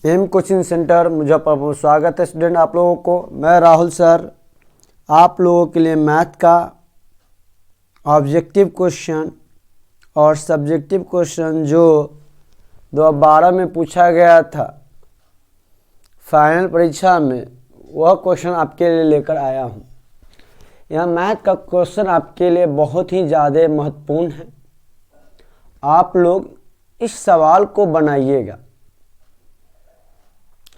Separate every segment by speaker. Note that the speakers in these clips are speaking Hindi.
Speaker 1: M coaching centre Muzaffarpur. स्वागत है स्टूडेंट आप लोगों को। मैं राहुल सर आप लोगों के लिए मैथ का ऑब्जेक्टिव क्वेश्चन और सब्जेक्टिव क्वेश्चन जो 2012 में पूछा गया था फाइनल परीक्षा में, वह क्वेश्चन आपके लिए लेकर आया हूँ। यह मैथ का क्वेश्चन आपके लिए बहुत ही ज़्यादा महत्वपूर्ण है। आप लोग इस सवाल को बनाइएगा।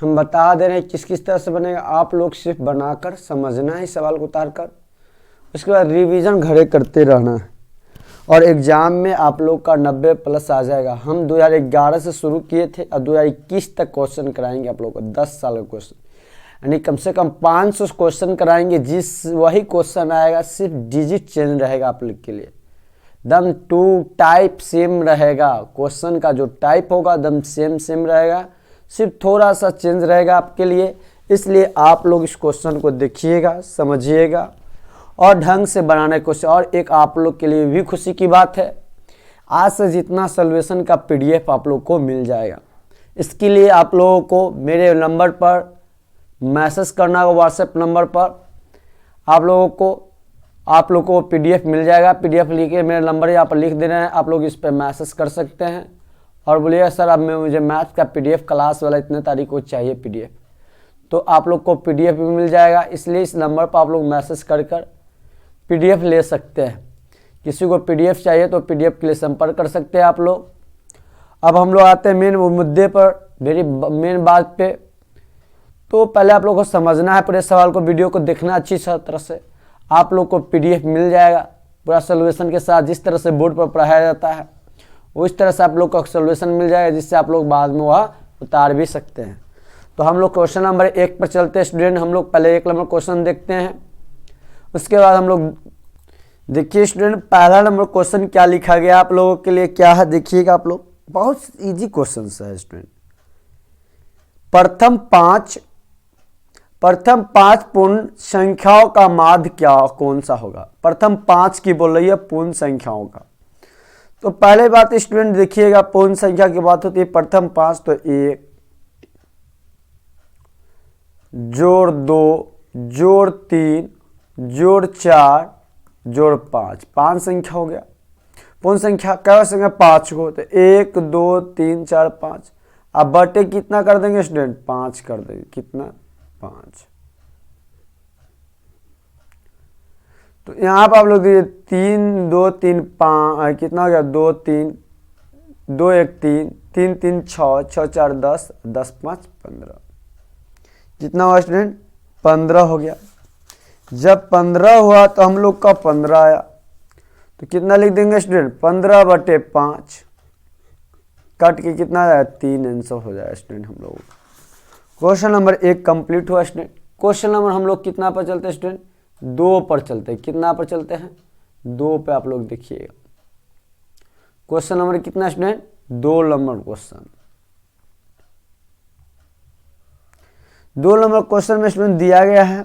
Speaker 1: हम बता दे रहे हैं किस किस तरह से बनेगा, आप लोग सिर्फ बनाकर समझना है सवाल को उतार कर, उसके बाद रिवीजन घरे करते रहना है और एग्ज़ाम में आप लोग का 90+ आ जाएगा। हम 2011 से शुरू किए थे और 2021 तक क्वेश्चन कराएंगे आप लोगों को, 10 साल का क्वेश्चन, यानी कम से कम 500 क्वेश्चन कराएंगे। जिस वही क्वेश्चन आएगा, सिर्फ डिजिट चेंज रहेगा आप लोग के लिए। दम टू टाइप सेम रहेगा, क्वेश्चन का जो टाइप होगा दम सेम रहेगा, सिर्फ थोड़ा सा चेंज रहेगा आपके लिए। इसलिए आप लोग इस क्वेश्चन को देखिएगा, समझिएगा और ढंग से बनाने की कोशिश। और एक आप लोग के लिए भी खुशी की बात है, आज से जितना सॉल्यूशन का PDF आप लोग को मिल जाएगा। इसके लिए आप लोगों को मेरे नंबर पर मैसेज करना होगा, व्हाट्सएप नंबर पर आप लोगों को PDF मिल जाएगा। PDF लिख के मेरे नंबर यहाँ पर लिख देना है, आप लोग इस पर मैसेज कर सकते हैं और बोलिए सर अब मुझे मैथ का PDF क्लास वाला इतने तारीख को चाहिए PDF, तो आप लोग को PDF भी मिल जाएगा। इसलिए इस नंबर पर आप लोग मैसेज कर PDF ले सकते हैं। किसी को PDF चाहिए तो PDF के लिए संपर्क कर सकते हैं आप लोग। अब हम लोग आते हैं मेन मुद्दे पर, मेरी मेन बात पे। तो पहले आप लोग को समझना है पूरे सवाल को, वीडियो को देखना अच्छी तरह से। आप लोग को PDF मिल जाएगा पूरा सोल्यूशन के साथ, जिस तरह से बोर्ड पर पढ़ाया जाता है उस तरह से आप लोग को सोल्यूशन मिल जाएगा, जिससे आप लोग बाद में वह उतार भी सकते हैं। तो हम लोग क्वेश्चन नंबर 1 पर चलते हैं स्टूडेंट। हम लोग पहले 1 नंबर क्वेश्चन देखते हैं, उसके बाद हम लोग देखिए स्टूडेंट पहला नंबर क्वेश्चन क्या लिखा गया आप लोगों के लिए, क्या है देखिएगा आप लोग। बहुत इजी क्वेश्चन है स्टूडेंट। प्रथम पांच पूर्ण संख्याओं का माध्य कौन सा होगा। प्रथम 5 की बोल रही है पूर्ण संख्याओं का। तो पहले बात स्टूडेंट देखिएगा, पूर्ण संख्या की बात होती है प्रथम 5, तो 1 जोड़ 2 जोड़ 3 जोड़ 4 जोड़ 5 संख्या हो गया। पूर्ण संख्या क्या संख्या 5 को, तो 1 2 3 4 5। अब बटे कितना कर देंगे स्टूडेंट, 5 कर देंगे। कितना, 5। तो यहाँ पर आप लोग देखिए 3 2 3 5 कितना हो गया, 2 3 2 1 3 3 3 6 6 4 10 10 5 15। कितना हुआ स्टूडेंट, 15 हो गया। जब 15 हुआ तो हम लोग का 15 आया, तो कितना लिख देंगे स्टूडेंट, 15/5 कट के कितना आया, 3 आंसर हो जाएगा स्टूडेंट हम लोग। क्वेश्चन नंबर 1 कंप्लीट हुआ स्टूडेंट। क्वेश्चन नंबर हम लोग कितना पर चलते हैं स्टूडेंट, 2 पर चलते हैं। कितना पर चलते हैं, 2 पे आप लोग देखिएगा। क्वेश्चन नंबर कितना student, 2 number question. 2 number question में स्टूडेंट दिया गया है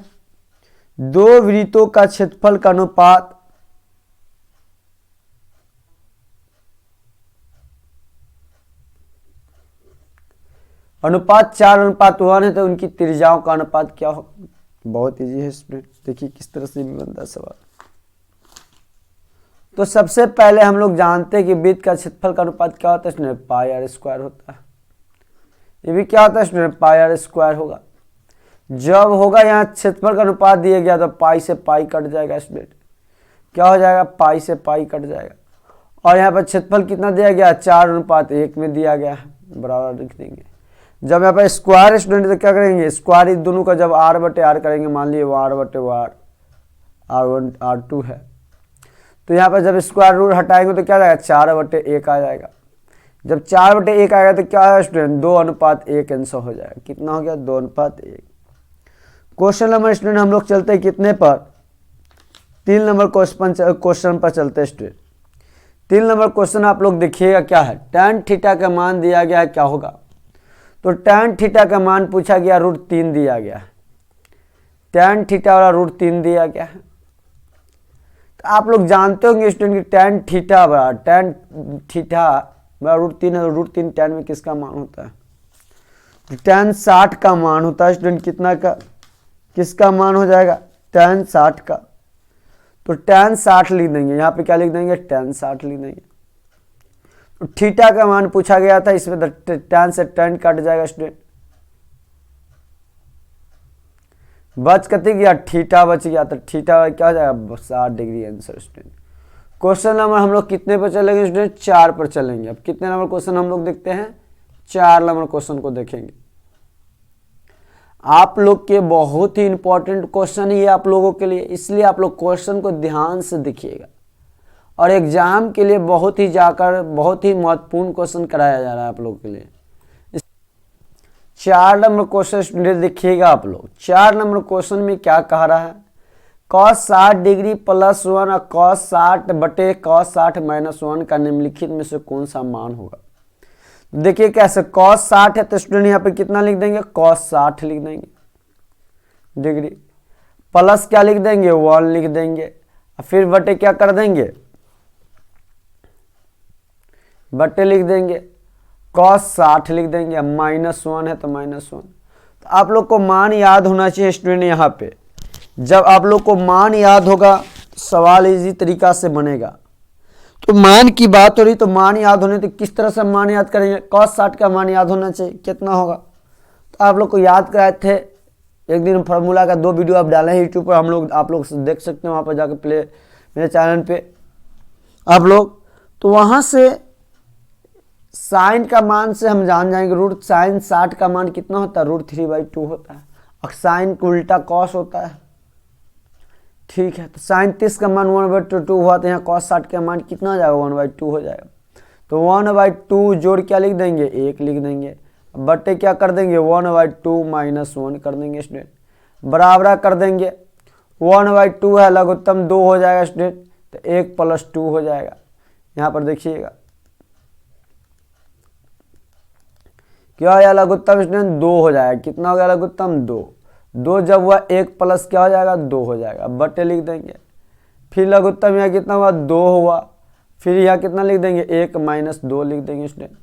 Speaker 1: 2 वृत्तों का क्षेत्रफल का अनुपात अनुपात 4:1 है, तो उनकी त्रिज्याओं का अनुपात क्या हो। बहुत इजी है स्टूडेंट, देखिए किस तरह से भी बनता है सवाल। तो सबसे पहले हम लोग जानते हैं कि वृत्त का क्षेत्रफल का अनुपात क्या होता है स्टूडेंट, πr² होता है। ये भी क्या होता है स्टूडेंट, πr² होगा। जब होगा यहाँ क्षेत्रफल का अनुपात दिया गया तो पाई से पाई कट जाएगा स्टूडेंट, क्या हो जाएगा, पाई से पाई कट जाएगा। और यहाँ पर क्षेत्रफल कितना दिया गया, 4:1 में दिया गया है, बराबर लिख देंगे। जब यहाँ पर स्क्वायर स्टूडेंट तो क्या करेंगे, स्क्वायर दोनों का जब r/r करेंगे, मान लीजिए r/r r1 r2 है, तो यहाँ पर जब स्क्वायर रूट हटाएंगे तो क्या जाएगा, 4/1 आ जाएगा। जब 4/1 आएगा तो क्या है स्टूडेंट, 2:1 आंसर हो जाएगा। कितना हो गया, 2:1। क्वेश्चन नंबर स्टूडेंट हम लोग चलते हैं कितने पर, 3 नंबर क्वेश्चन पर चलते हैं स्टूडेंट। 3 नंबर क्वेश्चन आप लोग देखिएगा क्या है। tan थीटा का मान दिया गया है, क्या होगा। तो tan थीटा का मान पूछा गया, √3 दिया गया है। tan थीटा वाला √3 दिया गया है। तो आप लोग जानते होंगे स्टूडेंट कि tan थीटा √3 है, तो √3 tan में किसका मान होता है, tan 60 का मान होता है स्टूडेंट कितना का, किसका मान हो जाएगा, tan 60 का। तो tan 60 लिख देंगे, यहाँ पे क्या लिख देंगे, tan 60 लिख देंगे। तो थीटा का मान पूछा गया था, इसमें tan से tan कट जाएगा स्टूडेंट, बच कति गया, थीटा बच गया। तो थीटा क्या हो जाएगा, 60 degree answer student. Question number हम लोग कितने पर चलेंगे स्टूडेंट, 4 पर चलेंगे। अब कितने नंबर क्वेश्चन हम लोग देखते हैं, 4 नंबर क्वेश्चन को देखेंगे। आप लोग के बहुत ही इंपॉर्टेंट क्वेश्चन ये आप लोगों के लिए, इसलिए आप लोग क्वेश्चन को ध्यान से देखिएगा। और एग्जाम के लिए बहुत ही महत्वपूर्ण क्वेश्चन कराया जा रहा है आप लोगों के लिए। 4 नंबर क्वेश्चन स्टूडेंट देखिएगा आप लोग। 4 नंबर क्वेश्चन में क्या कह रहा है, cos 60 डिग्री प्लस 1 और cos 60 बटे cos 60 माइनस 1 का निम्नलिखित में से कौन सा मान होगा। देखिए कैसे, cos 60 है तो स्टूडेंट यहाँ पे कितना लिख देंगे, cos 60 लिख देंगे डिग्री, प्लस क्या लिख देंगे, 1 लिख देंगे, फिर बटे क्या कर देंगे, बटे लिख देंगे, cos 60 लिख देंगे, माइनस 1 है तो माइनस 1। तो आप लोग को मान याद होना चाहिए स्टूडेंट। यहाँ पे जब आप लोग को मान याद होगा तो सवाल इजी तरीका से बनेगा। तो मान की बात हो रही तो मान याद होने, तो किस तरह से मान याद करेंगे, cos 60 का मान याद होना चाहिए, कितना होगा। तो आप लोग को याद कराए थे एक दिन, फार्मूला का 2 वीडियो आप डाले हैं यूट्यूब पर, हम लोग आप लोग देख सकते हैं वहाँ पर जाकर प्ले मेरे चैनल पे आप लोग। तो वहाँ से साइन का मान से हम जान जाएंगे, रूट साइन 60 का मान कितना होता है, √3/2 होता है, और साइन को उल्टा कॉस होता है, ठीक है। तो साइन 30 का मान 1/2 हुआ, तो यहाँ cos 60 का मान कितना हो जाएगा, 1/2 हो जाएगा। तो 1/2 जोड़ क्या लिख देंगे, 1 लिख देंगे, बटे क्या कर देंगे, 1/2 माइनस 1 कर देंगे स्टूडेंट, बराबर कर देंगे। 1/2 है, लघुत्तम 2 हो जाएगा स्टूडेंट, तो 1 + 2 हो जाएगा। यहाँ पर देखिएगा क्या हो जाएगा, लघुत्तम स्टूडेंट 2 हो जाएगा। कितना हो गया लघुत्तम, 2 जब हुआ 1 प्लस क्या हो जाएगा, 2 हो जाएगा, बटे लिख देंगे। फिर लघुत्तम यहाँ कितना हुआ, 2 हुआ, फिर यहाँ कितना लिख देंगे, 1 - 2 लिख देंगे स्टूडेंट,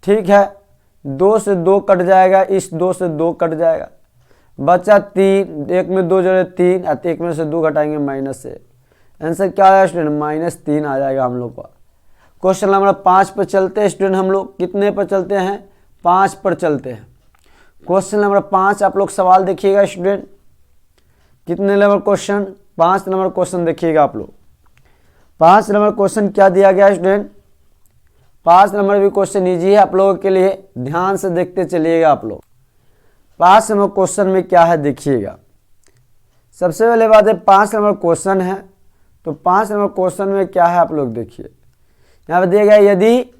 Speaker 1: ठीक है। 2 से 2 कट जाएगा, इस 2 से 2 कट जाएगा, बचा 3, 1 में 2 जोड़े 3, 1 में से 2 घटाएंगे -1। आंसर क्या आया स्टूडेंट, -3 आ जाएगा हम लोग का। क्वेश्चन नंबर 5 पर चलते हैं स्टूडेंट, हम लोग कितने पर चलते हैं, 5 पर चलते हैं। क्वेश्चन नंबर 5 आप लोग सवाल देखिएगा स्टूडेंट, कितने नंबर क्वेश्चन, 5 नंबर क्वेश्चन देखिएगा आप लोग। 5 नंबर क्वेश्चन क्या दिया गया स्टूडेंट, 5 नंबर भी क्वेश्चन इजी है आप लोगों के लिए, ध्यान से देखते चलिएगा आप लोग। 5 नंबर क्वेश्चन में क्या है देखिएगा। सबसे पहले बात है 5 नंबर क्वेश्चन है, तो 5 नंबर क्वेश्चन में क्या है आप लोग देखिए। यहाँ पर दिया गया, यदि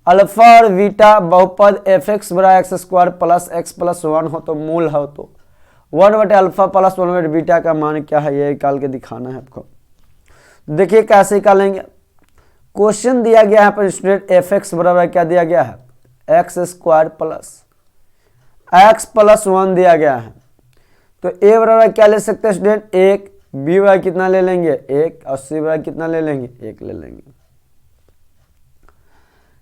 Speaker 1: अल्फा और बीटा बहुपद fx = x² + x + 1 हो तो मूल हो तो 1/α + 1/बीटा का मान क्या है, ये निकाल के दिखाना है आपको। देखिए कैसे निकालेंगे। क्वेश्चन दिया गया है पर स्टूडेंट fx बराबर क्या दिया गया है, x² + x + 1 दिया गया है। तो a बराबर क्या ले सकते हैं स्टूडेंट, 1, b बराबर कितना ले लेंगे, 1, और c बराबर कितना ले लेंगे, 1 ले लेंगे।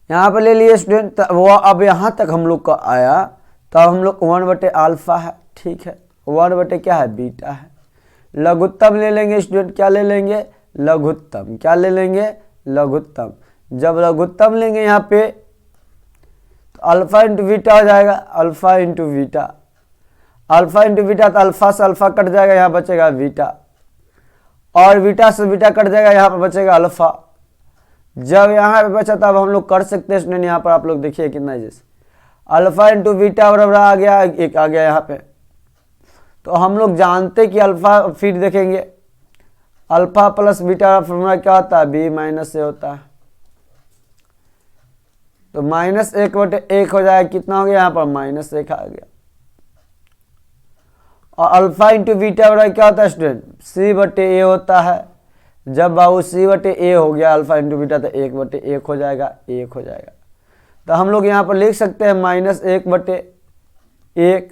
Speaker 1: यहाँ पर ले लिए स्टूडेंट, वो अब यहाँ तक हम लोग का आया, तब हम लोग 1/α है, ठीक है, 1 क्या है, बीटा है। लघुत्तम ले लेंगे स्टूडेंट, क्या ले लेंगे, लघुत्तम, क्या ले लेंगे, लघुत्तम। जब लघुत्तम लेंगे यहाँ पे तो अल्फा इंटू बीटा हो जाएगा, alpha into beta, alpha into beta, तो अल्फा से अल्फा कट जाएगा, यहाँ बचेगा बीटा, और बीटा से बीटा कट जाएगा, यहाँ पर बचेगा अल्फा। जब यहाँ पे बचा तब हम लोग कर सकते हैं स्टूडेंट, यहाँ पर आप लोग देखिए कितना जैसे अल्फा इंटू बीटा बराबर आ गया, 1 आ गया यहाँ पे। तो हम लोग जानते कि अल्फा, फिर देखेंगे अल्फा + बीटा का फॉर्मूला क्या होता है, b - a होता है। तो -1/1 हो जाएगा, कितना हो गया यहाँ पर, -1 आ गया। और अल्फा इंटू बीटा बराबर क्या होता है स्टूडेंट, c/a होता है। जब बाबू c/a हो गया अल्फा इंटू बीटा, तो 1/1 हो जाएगा, 1 हो जाएगा। तो हम लोग यहाँ पर लिख सकते हैं -1/1,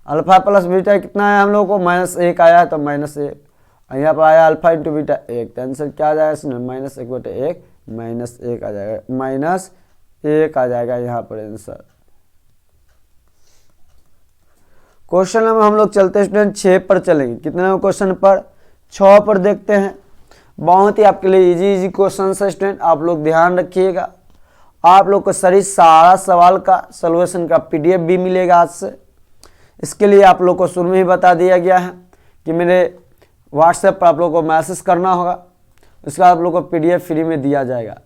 Speaker 1: अल्फा + बीटा कितना है हम लोग को, -1 आया है, तो -1, और यहाँ पर आया अल्फा इंटू बीटा 1, तो आंसर क्या आ जाएगा, -1/1 -1 आ जाएगा, 1 आ जाएगा यहाँ पर आंसर। क्वेश्चन नंबर हम लोग चलते हैं स्टूडेंट 6 पर चलेंगे। कितने नंबर क्वेश्चन पर? 6 पर देखते हैं। बहुत ही आपके लिए इजी क्वेश्चन है स्टूडेंट, आप लोग ध्यान रखिएगा। आप लोग को सारा सवाल का सॉल्यूशन का पीडीएफ भी मिलेगा आज से। इसके लिए आप लोग को शुरू में ही बता दिया गया है कि मेरे व्हाट्सएप पर आप लोग को मैसेज करना होगा, उसका आप लोग को पीडीएफ फ्री में दिया जाएगा।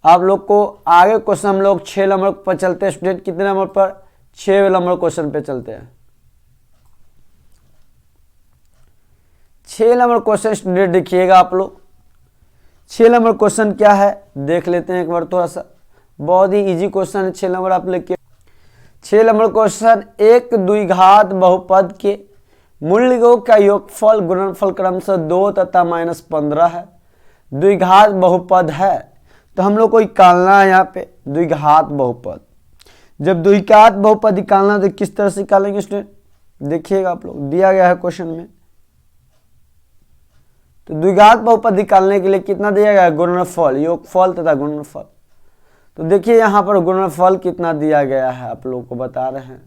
Speaker 1: आप लोग को आगे क्वेश्चन हम लोग 6 नंबर पर चलते हैं स्टूडेंट। कितने नंबर पर? 6 नंबर क्वेश्चन पे चलते हैं। 6 नंबर क्वेश्चन स्टूडेंट देखिएगा आप लोग। 6 नंबर क्वेश्चन क्या है देख लेते हैं एक बार थोड़ा सा। बहुत ही इजी क्वेश्चन है 6 नंबर आप लेके। 6 नंबर क्वेश्चन, एक द्विघात बहुपद के मूल्यों का योगफल गुणनफल क्रमशः 2 तथा -15 है। द्विघात बहुपद है तो हम लोग को निकालना है यहाँ पे द्विघात बहुपद। जब द्विघात बहुपद निकालना तो किस तरह से निकालेंगे स्टूडेंट देखिएगा आप लोग, दिया गया है क्वेश्चन में। तो द्विघात बहुपद निकालने के लिए कितना दिया गया है? गुणनफल, योगफल तथा गुणनफल। तो देखिए यहाँ पर गुणनफल कितना दिया गया है आप लोगों को बता रहे हैं।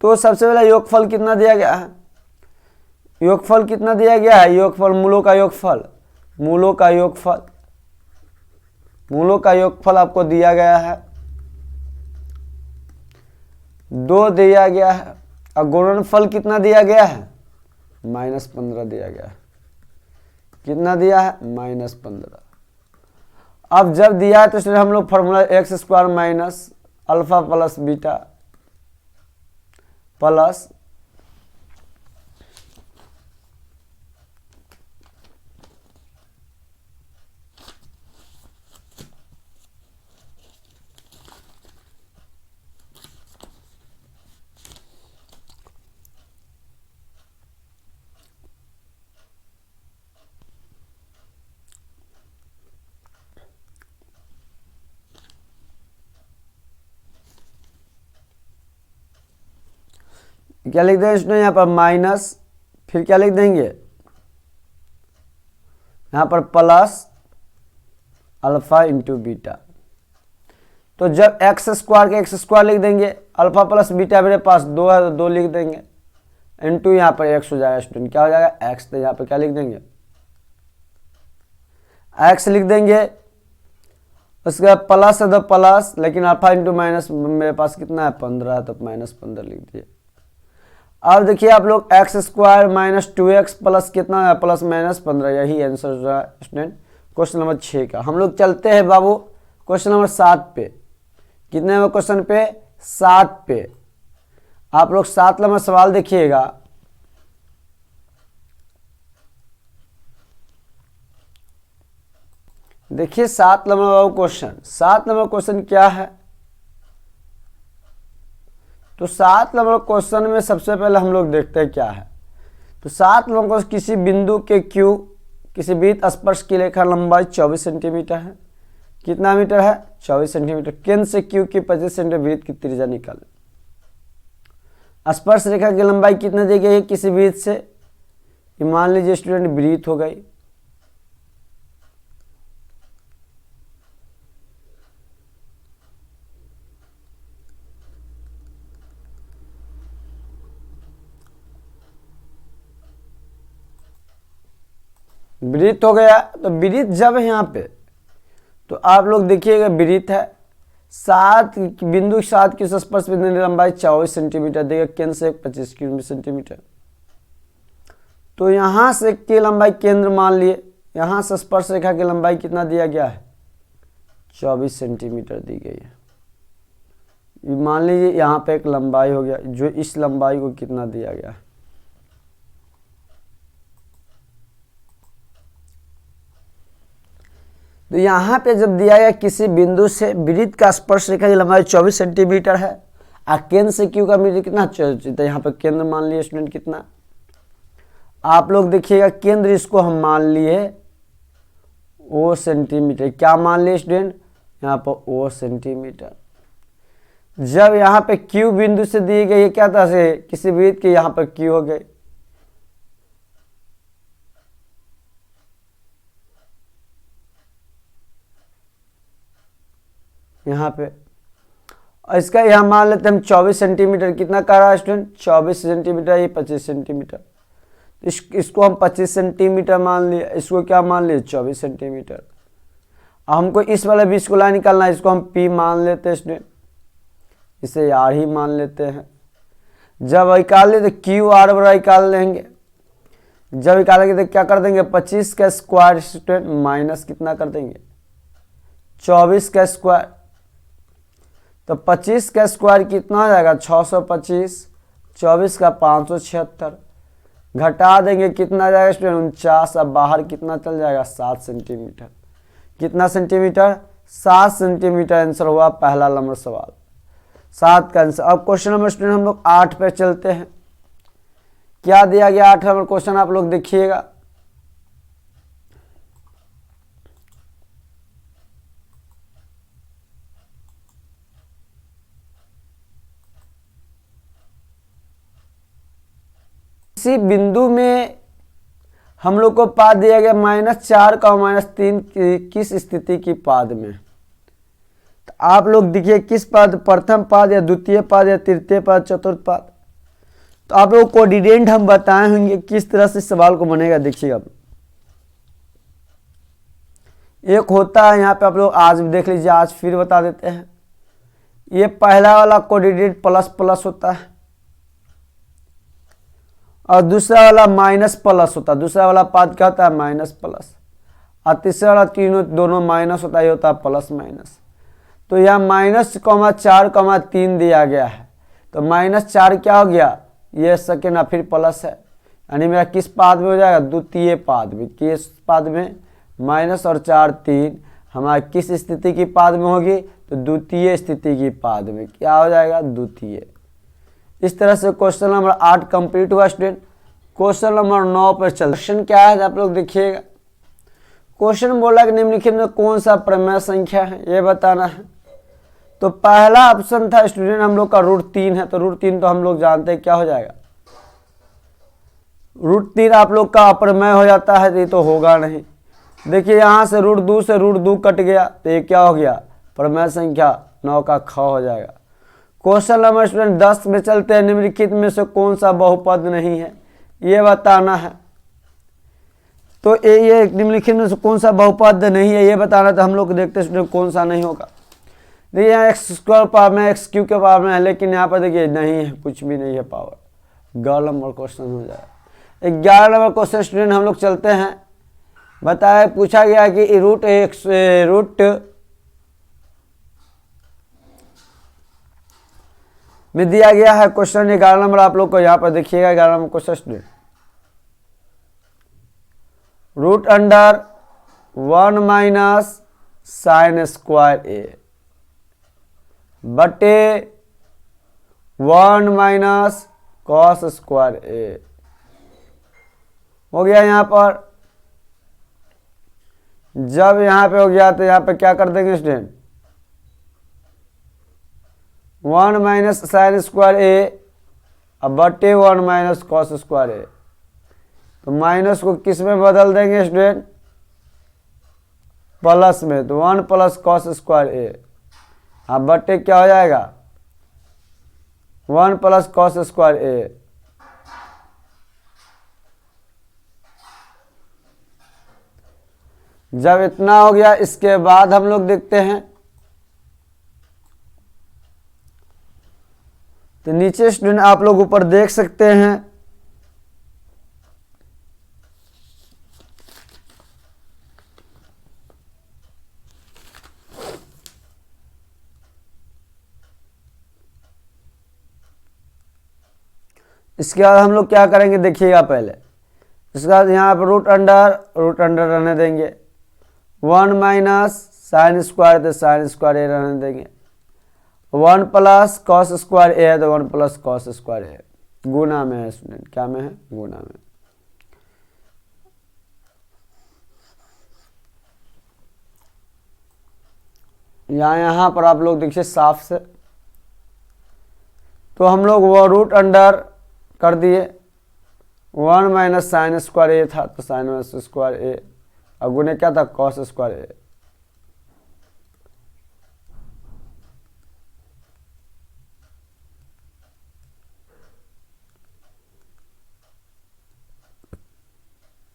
Speaker 1: तो सबसे पहले योगफल कितना दिया गया है? योगफल कितना दिया गया है? योगफल मूलों का योगफल, मूलों का योगफल, मूलों का योगफल आपको दिया गया है 2 दिया गया है। और गुणनफल कितना दिया गया है? -15 दिया गया है। कितना दिया है? -15। अब जब दिया है तो इसलिए हम लोग formula x² minus alpha plus beta plus क्या लिख देंगे स्टूडेंट यहाँ पर माइनस, फिर क्या लिख देंगे यहाँ पर प्लस अल्फा इंटू बीटा। तो जब x² के x² लिख देंगे, अल्फा प्लस बीटा मेरे पास 2 है तो 2 लिख देंगे, इंटू यहाँ पर x हो जाएगा स्टूडेंट। क्या हो जाएगा? x। तो यहाँ पर क्या लिख देंगे? x लिख देंगे। उसके बाद प्लस है तो प्लस, लेकिन अल्फा इंटू माइनस मेरे पास कितना है? 15 है तो -15 लिख दिए। अब देखिए आप लोग x² माइनस 2x प्लस कितना है? प्लस -15। यही आंसर हो रहा है स्टूडेंट क्वेश्चन नंबर 6 का। हम लोग चलते हैं बाबू क्वेश्चन नंबर 7 पे। कितने नंबर क्वेश्चन पे? 7 पे। आप लोग 7 नंबर सवाल देखिएगा। देखिए 7 नंबर बाबू क्वेश्चन। 7 नंबर क्वेश्चन क्या है? तो 7 नंबर क्वेश्चन में सबसे पहले हम लोग देखते हैं क्या है। तो 7 नंबर क्वेश्चन, किसी बिंदु के Q किसी वृत्त स्पर्श की रेखा लंबाई 24 सेंटीमीटर है। कितना मीटर है? 24 सेंटीमीटर। केंद्र से Q की 25 सेंटीमीटर वृत्त की त्रिज्या निकालें। स्पर्श रेखा की लंबाई कितना दी गई है किसी वृत्त से? मान लीजिए स्टूडेंट वृत्त हो गई। वृत्त हो गया। तो वृत्त जब है यहाँ पे, तो आप लोग देखिएगा वृत्त है 7 बिंदु 7 की स्पर्श बिंदु की लंबाई 24 सेंटीमीटर देगा, केंद्र से 25 सेंटीमीटर। तो यहाँ से की लंबाई केंद्र मान लिए, यहाँ से स्पर्श रेखा की लंबाई कितना दिया गया है? 24 सेंटीमीटर दी गई है। मान लीजिए यहाँ पे एक लंबाई हो गया, जो इस लंबाई को कितना दिया गया है? तो यहाँ पे जब दिया गया किसी बिंदु से वृत्त का स्पर्श रेखा की लंबाई 24 सेंटीमीटर है और केंद्र से Q का मीटर कितना? तो यहाँ पे केंद्र मान लिए स्टूडेंट कितना? आप लोग देखिएगा केंद्र इसको हम मान लिए O सेंटीमीटर। क्या मान लिए स्टूडेंट? यहाँ पर O सेंटीमीटर। जब यहाँ पे Q बिंदु से दी गई है क्या था से किसी वृत्त के, यहाँ पर Q हो गई। यहाँ पे। और इसका यहाँ मान लेते हैं हम 24 सेंटीमीटर, कितना कह रहा है स्टूडेंट, 24 सेंटीमीटर, ये 25 सेंटीमीटर। इसको हम 25 सेंटीमीटर मान लिए, इसको क्या मान लिए, 24 सेंटीमीटर। हमको इस वाले बीच को लाइन निकालना है, इसको हम P मान लेते हैं स्टूडेंट, इसे R ही मान लेते हैं। जब निकाल ले तो QR बराबर निकाल लेंगे। जब निकालेंगे तो क्या कर देंगे, 25 का स्क्वायर स्टूडेंट माइनस कितना कर देंगे, 24 का स्क्वायर। तो 25 का स्क्वायर कितना हो जाएगा, 625, 24 का 576, घटा देंगे कितना जाएगा स्टूडेंट, 49। अब बाहर कितना चल जाएगा, 7 सेंटीमीटर। कितना सेंटीमीटर, 7 सेंटीमीटर आंसर हुआ पहला नंबर सवाल, 7 का आंसर। अब क्वेश्चन नंबर स्टूडेंट हम लोग 8 पे चलते हैं। क्या दिया गया 8 नंबर क्वेश्चन, आप लोग देखिएगा। इसी बिंदु में हम लोग को पाद दिया गया -4 का -3 किस स्थिति की पाद में। तो आप लोग देखिए किस पाद, प्रथम पाद या द्वितीय पाद या तृतीय पाद, चतुर्थ पाद। तो आप लोग कोऑर्डिनेट हम बताए होंगे किस तरह से सवाल को बनेगा। देखिएगा एक होता है यहाँ पे, आप लोग आज देख लीजिए, आज फिर बता देते हैं। ये पहला वाला कोऑर्डिनेट प्लस प्लस होता है और दूसरा वाला माइनस प्लस होता है। दूसरा वाला पाद क्या होता है, माइनस प्लस। और तीसरा वाला तीनों दोनों माइनस होता है, ये होता है प्लस माइनस। तो यहाँ -4,3 दिया गया है। तो -4 क्या हो गया, ये सेकेंड और फिर प्लस है, यानी मेरा किस पाद में हो जाएगा, द्वितीय पाद में। किस पाद में, माइनस और 4 3 हमारा किस स्थिति की पाद में होगी, तो द्वितीय स्थिति की पाद में। क्या हो जाएगा, द्वितीय। इस तरह से क्वेश्चन नंबर 8 कंप्लीट हुआ स्टूडेंट। क्वेश्चन नंबर 9 पर चल। क्वेश्चन क्या है आप लोग देखिएगा। क्वेश्चन बोला कि निम्नलिखित में कौन सा प्रमेय संख्या है, ये बताना है। तो पहला ऑप्शन था स्टूडेंट हम लोग का √3 है। तो √3 तो हम लोग जानते हैं क्या हो जाएगा, √3 आप लोग का अप्रमेय हो जाता है, तो ये तो होगा नहीं। देखिए यहाँ से √2 से √2 कट गया, तो ये क्या हो गया, प्रमेय संख्या 9 का ख हो जाएगा। क्वेश्चन नंबर स्टूडेंट 10 में चलते हैं। निम्नलिखित में से कौन सा बहुपद नहीं है, ये बताना है। तो ये निम्नलिखित में से कौन सा बहुपद नहीं है, ये बताना। तो हम लोग देखते हैं स्टूडेंट कौन सा नहीं होगा। देखिए यहाँ x² पावर में, x³ के पावर में है, लेकिन यहाँ पर देखिए नहीं है, कुछ भी नहीं है पावर। 11 नंबर क्वेश्चन हो जाएगा। 11 नंबर क्वेश्चन स्टूडेंट हम लोग चलते हैं। बताया, पूछा गया कि रूट में दिया गया है क्वेश्चन 11 नंबर। आप लोग को यहाँ पर देखिएगा 11 नंबर क्वेश्चन स्टूडेंट, √1 - sin² बटे 1 - cos² हो गया। यहाँ पर जब यहाँ पे हो गया तो यहाँ पे क्या कर देंगे स्टूडेंट, 1 - sin² अब बटे 1 - cos²। तो माइनस को किस में बदल देंगे स्टूडेंट, प्लस में। तो 1 + cos²। अब बटे क्या हो जाएगा, 1 + cos²। जब इतना हो गया, इसके बाद हम लोग देखते हैं तो नीचे स्टूडेंट आप लोग ऊपर देख सकते हैं, इसके बाद हम लोग क्या करेंगे देखिएगा पहले। इसके बाद यहाँ पर रूट अंडर रहने देंगे, 1 - sin² तो sin² रहने देंगे, 1 + cos² है तो 1 + cos² है। गुना में है स्टूडेंट, क्या में है, गुना में। यहाँ पर आप लोग देखिए साफ से। तो हम लोग वो रूट अंडर कर दिए, 1 - sin² था तो sin² और गुने क्या था, cos²।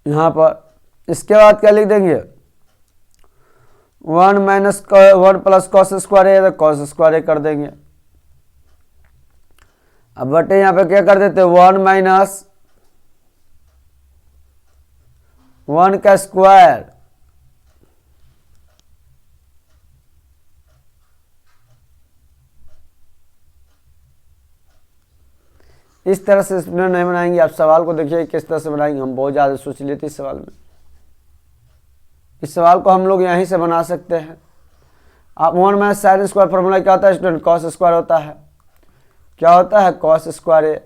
Speaker 1: यहाँ पर इसके बाद क्या लिख देंगे, 1 माइनस 1 प्लस कॉस स्क्वायर ए, तो कॉस स्क्वायर ए कर देंगे। अब बटे यहाँ पे क्या कर देते हैं, 1 माइनस 1 का स्क्वायर, इस तरह से स्टूडेंट नहीं बनाएंगे। आप सवाल को देखिए किस तरह से बनाएंगे, हम बहुत ज़्यादा सोच लेते इस सवाल में। इस सवाल को हम लोग यहीं से बना सकते हैं। आप 1 माइनस साइन स्क्वायर फॉर्मूला क्या होता है स्टूडेंट, कॉस स्क्वायर होता है। क्या होता है, कॉस स्क्वायर ए।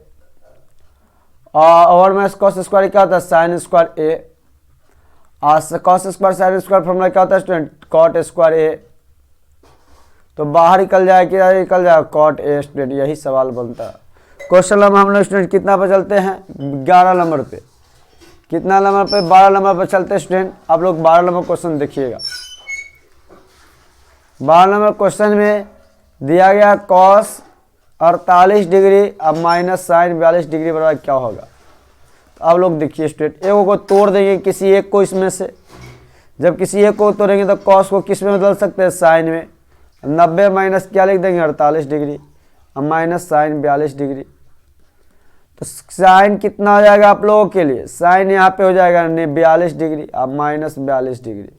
Speaker 1: और 1 माइनस कॉस स्क्वायर क्या होता है, साइन स्क्वायर ए। और cos square sine square formula क्या होता है स्टूडेंट, कॉट स्क्वायर ए। तो बाहर निकल जाए, क्या निकल जाए, कॉट ए स्टूडेंट। यही सवाल बनता है। क्वेश्चन नंबर हम लोग स्टूडेंट कितना पर चलते हैं, 11 नंबर पे। कितना नंबर पे, 12 नंबर पर चलते हैं स्टूडेंट। आप लोग 12 नंबर क्वेश्चन देखिएगा। 12 नंबर क्वेश्चन में दिया गया कॉस 48 डिग्री अब माइनस साइन 42 डिग्री बराबर क्या होगा। तो आप लोग देखिए स्टूडेंट, एक को तोड़ देंगे किसी एक को इसमें से। जब किसी एक को तोड़ेंगे तो कॉस को किस में बदल सकते हैं, साइन में। 90 माइनस क्या लिख देंगे, 48 डिग्री अब माइनस साइन 42 डिग्री। तो साइन कितना हो जाएगा आप लोगों के लिए, साइन यहाँ पे हो जाएगा 42 डिग्री अब माइनस 42 डिग्री।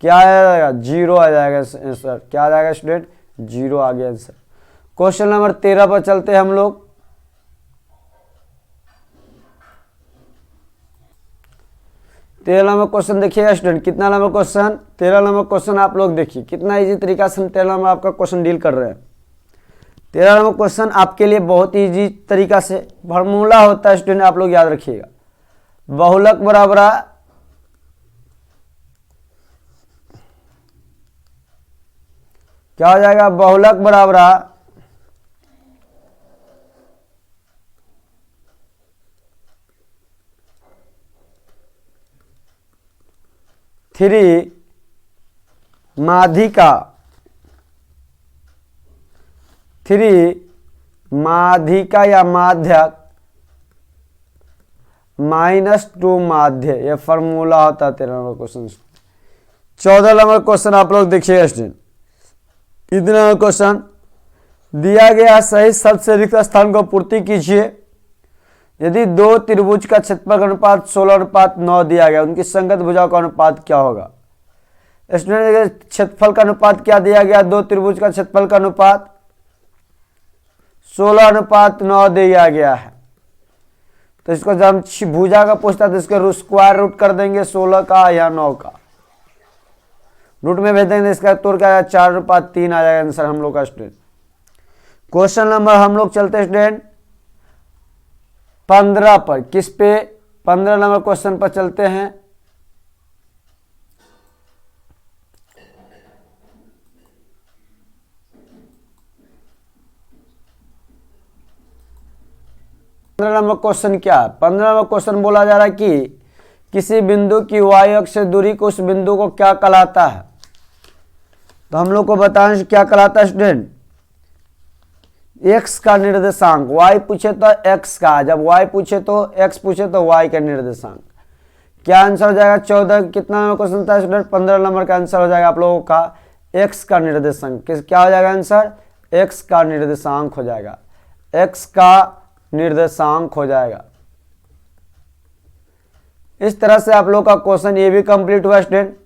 Speaker 1: क्या आ जाएगा, 0 आ जाएगा आंसर। क्या आ जाएगा स्टूडेंट, 0 आ गया आंसर। क्वेश्चन नंबर 13 पर चलते हैं हम लोग। तेरह नंबर क्वेश्चन देखिएगा स्टूडेंट। कितना नंबर क्वेश्चन, 13 नंबर क्वेश्चन। आप लोग देखिए कितना इजी तरीका से हम 13 नंबर आपका क्वेश्चन डील कर रहे हैं। 13 नंबर क्वेश्चन आपके लिए बहुत इजी तरीका से फॉर्मूला होता है स्टूडेंट, आप लोग याद रखिएगा। बहुलक बराबर क्या हो जाएगा, बहुलक बराबर 3 माध्यिका 3 माध्यिका या माध्यक -2 माध्य, यह फॉर्मूला होता है 13 नंबर क्वेश्चन। 14 नंबर क्वेश्चन आप लोग देखिएगा स्टूडेंट। कितना नंबर क्वेश्चन दिया गया, सही शब्द से रिक्त स्थान को पूर्ति कीजिए। यदि दो त्रिभुज का क्षेत्रफल का अनुपात 16:9 दिया गया, उनकी संगत भुजाओं का अनुपात क्या होगा। स्टूडेंट क्षेत्रफल का अनुपात क्या दिया गया, दो त्रिभुज का क्षेत्रफल का अनुपात 16:9 दिया गया है। तो इसको जब हम भुजा का पूछता है तो इसके स्क्वायर रूट कर देंगे 16 का या 9 का, रूट में भेज देंगे। इसका तोड़ का 4:3 आ जाएगा आंसर हम लोग का स्टूडेंट। क्वेश्चन नंबर हम लोग चलते हैं स्टूडेंट 15 पर। किस पे, 15 नंबर क्वेश्चन पर चलते हैं। नंबर क्वेश्चन क्या है, 15 नंबर क्वेश्चन बोला जा रहा है कि किसी बिंदु की वाई अक्ष से दूरी को उस बिंदु को क्या कहलाता है। तो हम लोग को बताएं क्या कहलाता है स्टूडेंट, x का निर्देशांक। y पूछे तो x का, जब y पूछे तो x पूछे तो y का निर्देशांक। क्या आंसर हो जाएगा 14। कितना नंबर क्वेश्चन था स्टूडेंट, 15 नंबर का आंसर हो जाएगा आप लोगों का x का निर्देशांक। क्या हो जाएगा आंसर, x का निर्देशांक हो जाएगा, x का निर्देशांक हो जाएगा। इस तरह से आप लोग का क्वेश्चन ये भी कंप्लीट हुआ स्टूडेंट।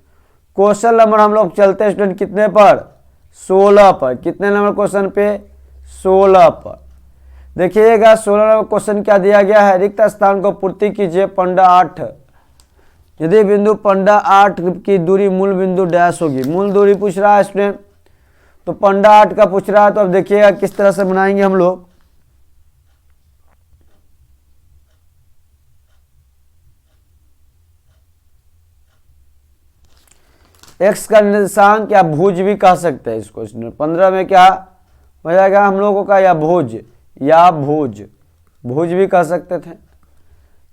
Speaker 1: क्वेश्चन नंबर हम लोग चलते हैं स्टूडेंट कितने पर, 16 पर। कितने नंबर क्वेश्चन पे, 16 पर। देखिएगा 16 नंबर क्वेश्चन क्या दिया गया है, रिक्त स्थान को पूर्ति कीजिए पंडा 8। यदि बिंदु पंडा 8 की दूरी मूल बिंदु डैश होगी, मूल दूरी पूछ रहा है स्टूडेंट, तो पंडा 8 का पूछ रहा है। तो अब देखिएगा किस तरह से बनाएंगे हम लोग। x का निर्देशांक या भुज भी कह सकते हैं इसको। 15 में क्या हो जाएगा हम लोगों का, या भुज या भुज, भुज भी कह सकते थे।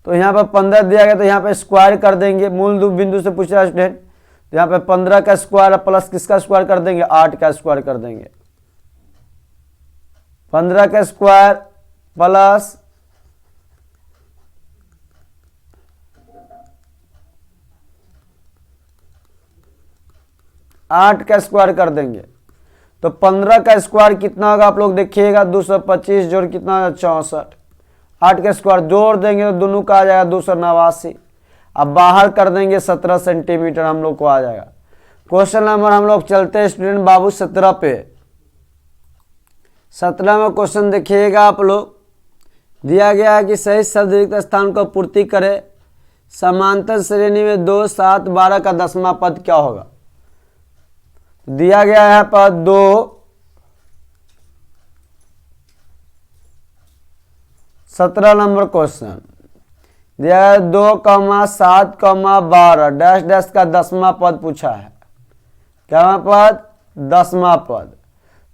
Speaker 1: तो यहाँ पर 15 दिया गया तो यहाँ पे स्क्वायर कर देंगे, मूल बिंदु से पूछ रहा है स्टूडेंट। तो यहाँ पे 15 का स्क्वायर प्लस किसका स्क्वायर कर देंगे, 8 का स्क्वायर कर देंगे। 15 का स्क्वायर प्लस 8 का स्क्वायर कर देंगे तो 15 का स्क्वायर कितना होगा आप लोग देखिएगा, 225 जोड़ कितना होगा 64। 8 का स्क्वायर जोड़ देंगे तो दोनों का आ जाएगा 289। अब बाहर कर देंगे 17 सेंटीमीटर हम लोग को आ जाएगा। क्वेश्चन नंबर हम लोग चलते हैं स्टूडेंट बाबू 17 पे। 17 में क्वेश्चन देखिएगा आप लोग, दिया गया है कि सही शब्द रिक्त स्थान को पूर्ति करे। समांतर श्रेणी में 2, 7, 12 का 10वां पद क्या होगा। दिया गया है पद 2, 17 नंबर क्वेश्चन दिया है 2, 7, 12 डैश डैश का 10वां पद पूछा है। क्या पद, 10वां पद।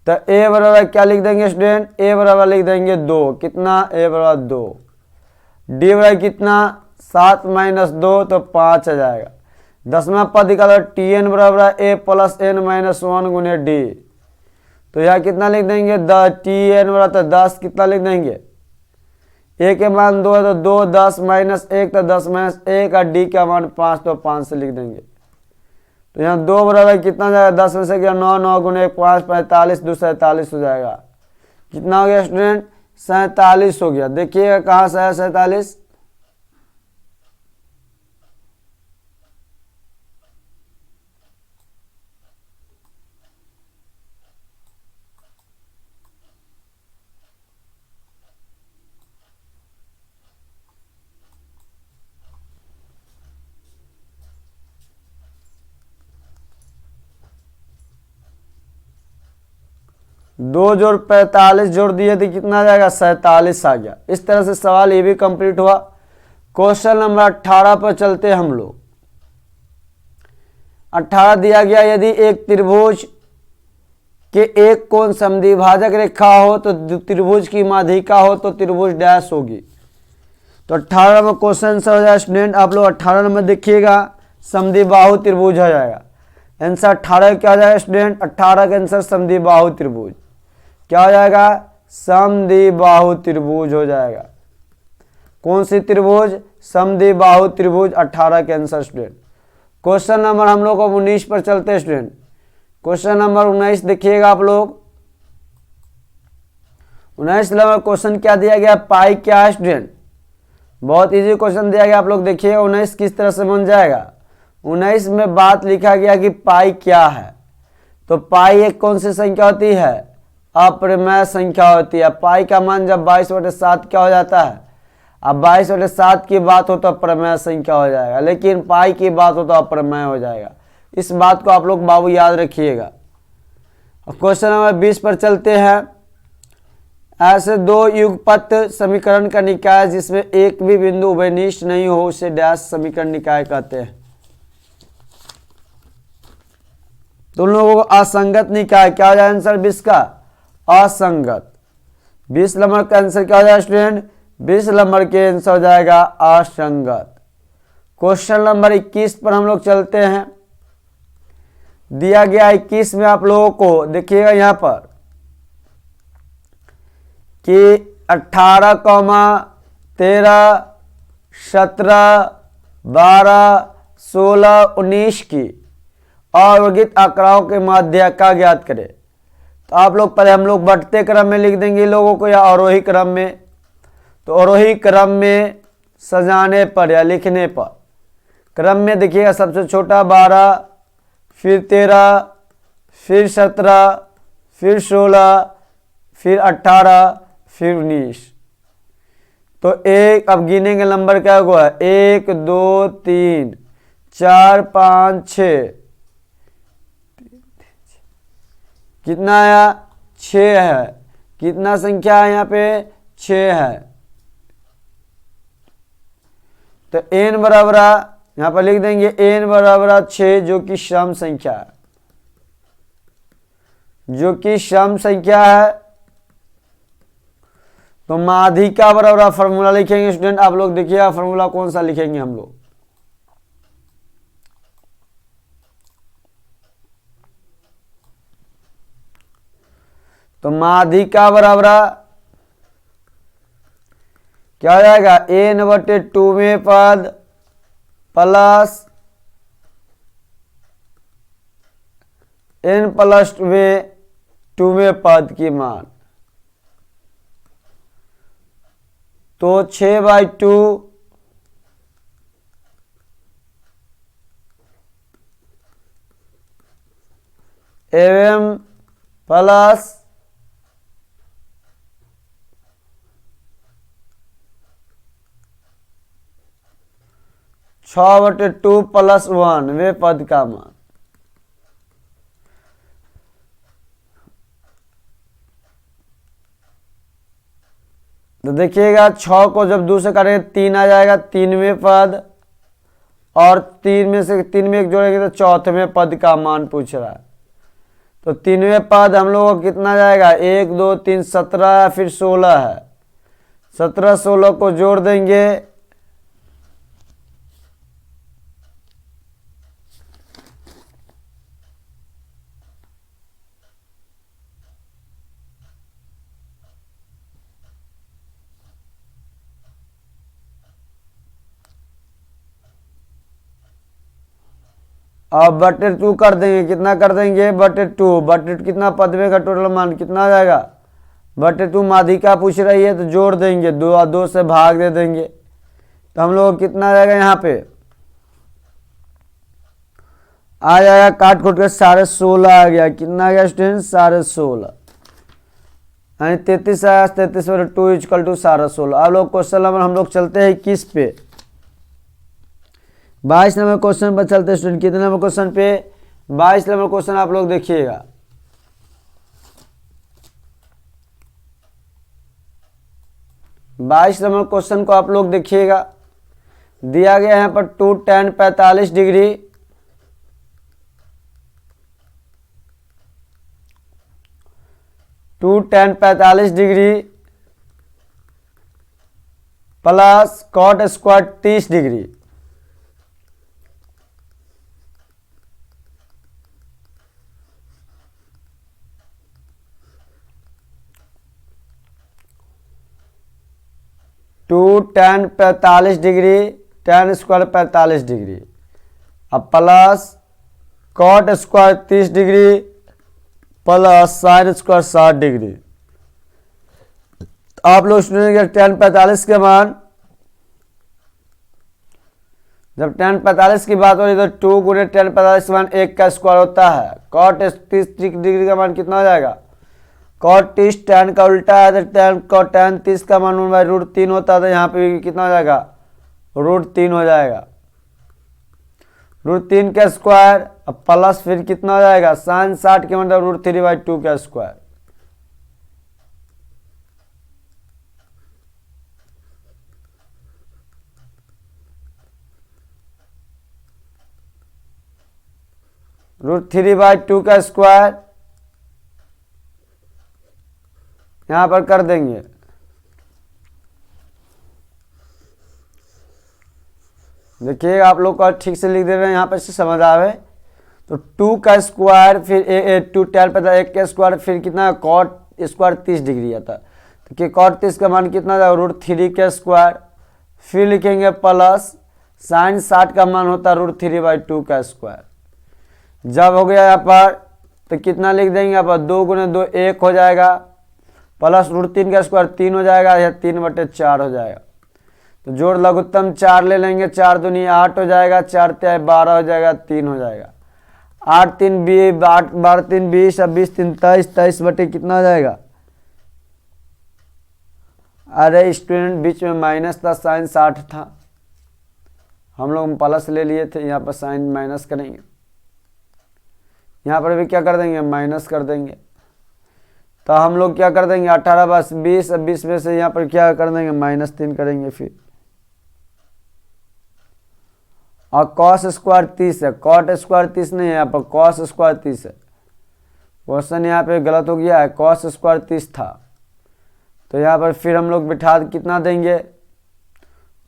Speaker 1: तो ए बराबर क्या लिख देंगे स्टूडेंट, ए बराबर लिख देंगे 2, कितना ए बराबर 2। डी बराबर कितना 7 माइनस 2 तो 5 आ जाएगा। 10वां पद निकालो, टी एन बराबर ए प्लस एन माइनस 1 गुने डी। तो यहाँ कितना लिख देंगे, टी एन बराबर 10 कितना लिख देंगे, ए के मान 2 है तो 2, 10 माइनस 1 तो 10 माइनस 1 और डी का मान 5 तो 5 से लिख देंगे। तो यहाँ 2 बराबर कितना जाएगा, 10 में से क्या 9, 9 गुने 5 45, 2 47 हो जाएगा। कितना हो गया स्टूडेंट, 47 हो गया। देखिएगा कहाँ से है 47, दो जोड़ 45 जोड़ दिए तो कितना आ जाएगा 47 आ गया। इस तरह से सवाल ये भी कंप्लीट हुआ। क्वेश्चन नंबर 18 पर चलते हैं हम लोग। 18 दिया गया, यदि एक त्रिभुज के एक कोण समद्विभाजक रेखा हो तो त्रिभुज की माध्यिका हो तो त्रिभुज डैश होगी। तो 18 में क्वेश्चन आंसर हो जाएगा स्टूडेंट, आप लोग 18 नंबर देखिएगा, समद्विबाहु त्रिभुज हो जाएगा। आंसर 18 क्या हो जाएगा स्टूडेंट, 18 का आंसर समद्विबाहु त्रिभुज क्या हो जाएगा, समद्विबाहु त्रिभुज हो जाएगा। कौन सी त्रिभुज, समद्विबाहु त्रिभुज 18 के आंसर स्टूडेंट। क्वेश्चन नंबर हम लोग 19 पर चलते हैं स्टूडेंट। क्वेश्चन नंबर 19 देखिएगा आप लोग। 19 नंबर क्वेश्चन क्या दिया गया, पाई क्या है स्टूडेंट। बहुत इजी क्वेश्चन दिया गया, आप लोग देखिएगा 19 किस तरह से बन जाएगा। 19 में बात लिखा गया कि पाई क्या है। तो पाई एक कौन सी संख्या होती है, अप्रमेय संख्या होती है। पाई का मान जब 22/7 क्या हो जाता है, अब 22/7 की बात हो तो अप्रमेय संख्या हो जाएगा, लेकिन पाई की बात हो तो अप्रमेय हो जाएगा। इस बात को आप लोग बाबू याद रखिएगा। क्वेश्चन नंबर 20 पर चलते हैं। ऐसे दो युगपत समीकरण का निकाय जिसमें एक भी बिंदु उभयनिष्ठ नहीं हो उसे डैश समीकरण निकाय कहते हैं। तुम लोगों को असंगत निकाय क्या हो जाएगा आंसर 20 का, असंगत। 20 नंबर का आंसर क्या हो जाएगा स्टूडेंट, 20 नंबर के आंसर हो जाएगा असंगत। क्वेश्चन नंबर 21 पर हम लोग चलते हैं। दिया गया 21 में आप लोगों को देखिएगा यहां पर कि 18, 13, 17, 12, 16, 19 की अवरोहित आंकड़ाओं के माध्यिका ज्ञात करें। तो आप लोग पहले हम लोग बढ़ते क्रम में लिख देंगे लोगों को या आरोही क्रम में। तो आरोही क्रम में सजाने पर या लिखने पर क्रम में देखिएगा सबसे छोटा 12, फिर 13, फिर 17, फिर 16, फिर 18, फिर 19। तो एक अब गिनेंगे नंबर क्या हुआ, 1, 2, 3, 4, 5, 6, कितना आया 6 है। कितना संख्या है यहाँ पे 6 है। तो n बराबर यहाँ पर लिख देंगे n बराबर 6 जो कि सम संख्या है, जो कि सम संख्या है। तो माध्यिका बराबर फॉर्मूला लिखेंगे स्टूडेंट, आप लोग देखिएगा फॉर्मूला कौन सा लिखेंगे हम लोग। तो माध्यिका बराबर क्या हो जाएगा n/2 में पद प्लस n+2वें पद की मान। तो 6/2 एवं प्लस 6/2 + 1 वे पद का मान। तो देखिएगा 6 को जब 2 से करेंगे 3 आ जाएगा 3वें पद, और 3 में से 3 में 1 जोड़ेंगे तो 4वें पद का मान पूछ रहा है। तो 3वें पद हम लोग को कितना जाएगा, 1 2 3 17 फिर 16 है। 17 16 को जोड़ देंगे अब /2 कर देंगे। कितना कर देंगे, /2 कितना पदवे का टोटल मान कितना आ जाएगा, /2 माध्यिका पूछ रही है तो जोड़ देंगे, 2 और 2 से भाग दे देंगे। तो हम लोग कितना आ जाएगा, यहाँ पे आ जाएगा काट खोट कर 16.5 आ गया। कितना आ गया स्टूडेंट, 16.5 यानी 33 आया। 33/2 = 16.5। अब लोग क्वेश्चन नंबर हम लोग चलते हैं 21 पे। 22 नंबर क्वेश्चन पर चलते हैं स्टूडेंट। कितने नंबर क्वेश्चन पे, 22 नंबर क्वेश्चन आप लोग देखिएगा। बाईस नंबर क्वेश्चन को आप लोग देखिएगा। दिया गया यहाँ पर 2 tan 45 degree plus cot square 30 degree. Two tan 45 degree, tan square 45 degree, अब plus cot square 30 degree plus sin square 60 degree. आप लोग स्टूडेंट tan 45 के मान, जब tan 45 की बात हो रही तो 2 × tan 45 का मान 1 का स्क्वायर होता है। cot 30 डिग्री का मान कितना हो जाएगा, cot 30 tan का उल्टा है तो tan 30 का मान √3 होता है। तो यहाँ पे कितना हो जाएगा, √3 हो जाएगा। √3 का स्क्वायर अब प्लस फिर कितना हो जाएगा, sin 60 के मतलब √3/2 का स्क्वायर। √3/2 का स्क्वायर यहां पर कर देंगे। देखिए आप लोग को ठीक से लिख दे रहे हैं यहाँ पर से समझ आवे। तो 2 का स्क्वायर फिर 2 tan 1 का स्क्वायर फिर कितना, cot स्क्वायर 30 डिग्री आता है। तो कि cot 30 का मान कितना जाएगा, √3 का स्क्वायर, फिर लिखेंगे प्लस sin 60 का मान होता है √3/2 का स्क्वायर। जब हो गया यहाँ पर तो कितना लिख देंगे, यहाँ पर 2 × 2 1 हो जाएगा, प्लस √3 का स्क्वायर 3 हो जाएगा, या 3/4 हो जाएगा। तो जोड़ लघुत्तम 4 ले लेंगे, 4 दूनी 8 हो जाएगा, 4 तिहाई 12 हो जाएगा, 3 हो जाएगा। 8 3 20, 8 12 3 20, 20 3 23, 23 बटे कितना हो जाएगा। अरे स्टूडेंट बीच में माइनस था, sin 60 था, हम लोग प्लस ले लिए थे, यहाँ पर साइन माइनस करेंगे, यहाँ पर भी क्या कर देंगे, माइनस कर देंगे। तो हम लोग क्या कर देंगे, 18 + 20, 20 में से यहाँ पर क्या कर देंगे, -3 करेंगे फिर। और cos स्क्वायर 30 है, cot स्क्वायर 30 नहीं है, यहाँ पर cos स्क्वायर 30 है। क्वेश्चन यहाँ पे गलत हो गया है, cos स्क्वायर 30 था। तो यहाँ पर फिर हम लोग बिठा कितना देंगे,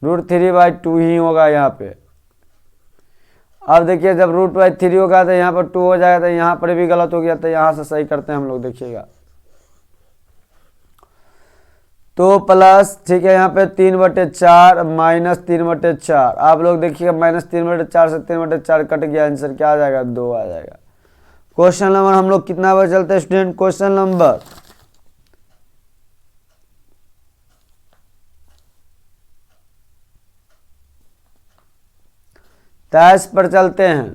Speaker 1: √3/2 ही होगा यहाँ पे। अब देखिए जब √3 होगा तो यहाँ पर 2 हो जाएगा, तो यहाँ पर भी गलत हो गया, तो यहाँ से सही करते हैं हम लोग। देखिएगा तो प्लस ठीक है, यहाँ पे 3/4 -3/4। आप लोग देखिएगा -3/4 से 3/4 कट गया, आंसर क्या आ जाएगा, 2 आ जाएगा। क्वेश्चन नंबर हम लोग कितना बार चलते हैं स्टूडेंट? क्वेश्चन नंबर 23 पर चलते हैं।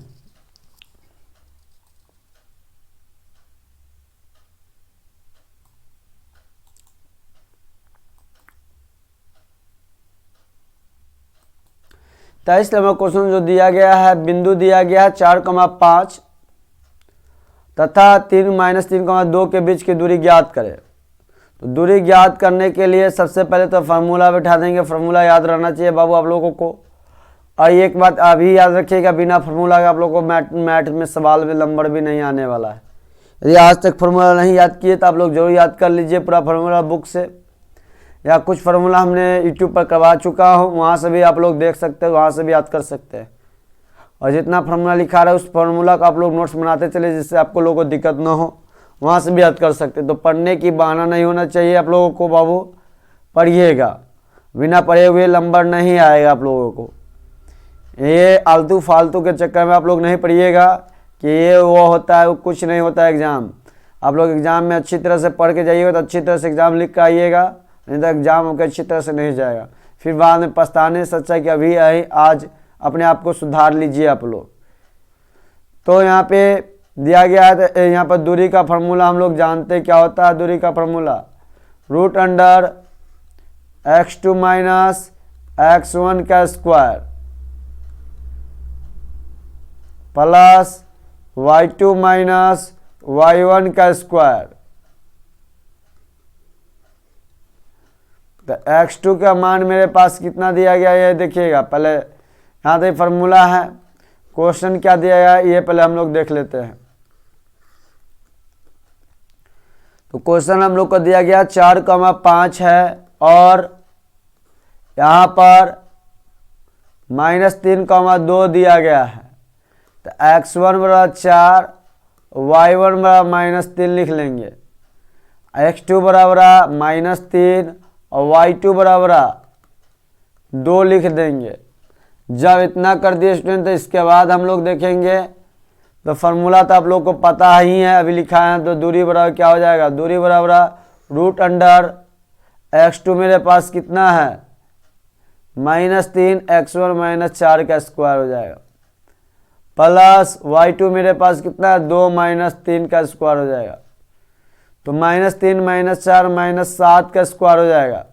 Speaker 1: तेईस नंबर क्वेश्चन जो दिया गया है, बिंदु दिया गया है 4,5 तथा 3-3,2 के बीच की दूरी ज्ञात करें। तो दूरी ज्ञात करने के लिए सबसे पहले तो फार्मूला बैठा देंगे। फार्मूला याद रहना चाहिए बाबू आप लोगों को। और एक बात अभी याद रखिएगा, बिना फार्मूला का आप लोगों को मैथ में सवाल में नंबर भी नहीं आने वाला है। यदि आज तक फार्मूला नहीं याद किए तो आप लोग जरूर याद कर लीजिए पूरा फार्मूला बुक से, या कुछ फार्मूला हमने यूट्यूब पर करवा चुका हूँ, वहाँ से भी आप लोग देख सकते हैं, वहाँ से भी याद कर सकते हैं। और जितना फार्मूला लिखा रहा है उस फार्मूला का आप लोग नोट्स बनाते चले, जिससे आपको लोगों को दिक्कत ना हो, वहाँ से भी याद कर सकते हैं। तो पढ़ने की बहाना नहीं होना चाहिए आप लोगों को बाबू, पढ़िएगा, बिना पढ़े हुए नंबर नहीं आएगा आप लोगों को। ये आलतू फालतू के चक्कर में आप लोग नहीं पढ़िएगा कि ये वो होता है, वो कुछ नहीं होता है एग्ज़ाम। आप लोग एग्ज़ाम में अच्छी तरह से पढ़ के जाइएगा तो अच्छी तरह से एग्ज़ाम लिख के आइएगा, नहीं तो एग्ज़ाम आपके अच्छी तरह से नहीं जाएगा। फिर बाद में पछताने सच्चा है कि अभी आज अपने आप को सुधार लीजिए आप लोग। तो यहाँ पे दिया गया है, यहाँ पर दूरी का फार्मूला हम लोग जानते हैं क्या होता है। दूरी का फार्मूला √x2 - x1 का स्क्वायर प्लस y2 - y1 का स्क्वायर। तो x2 का मान मेरे पास कितना दिया गया है ये देखिएगा। पहले यहाँ तक फार्मूला है, क्वेश्चन क्या दिया गया है ये पहले हम लोग देख लेते हैं। तो क्वेश्चन हम लोग को दिया गया 4,5 है और यहाँ पर -3,2 दिया गया है। तो x1 बराबर 4, y1 बराबर -3 लिख लेंगे, x2 बराबर -3 और y2 बराबर 2 लिख देंगे। जब इतना कर दिए स्टूडेंट तो इसके बाद हम लोग देखेंगे, तो फार्मूला तो आप लोग को पता ही है, अभी लिखा है। तो दूरी बराबर क्या हो जाएगा? दूरी बराबर √x2 मेरे पास कितना है -3, x1 -4 का स्क्वायर हो जाएगा, प्लस y2 मेरे पास कितना है 2 - 3 का स्क्वायर हो जाएगा। तो -3 -4 -7 का स्क्वायर हो जाएगा।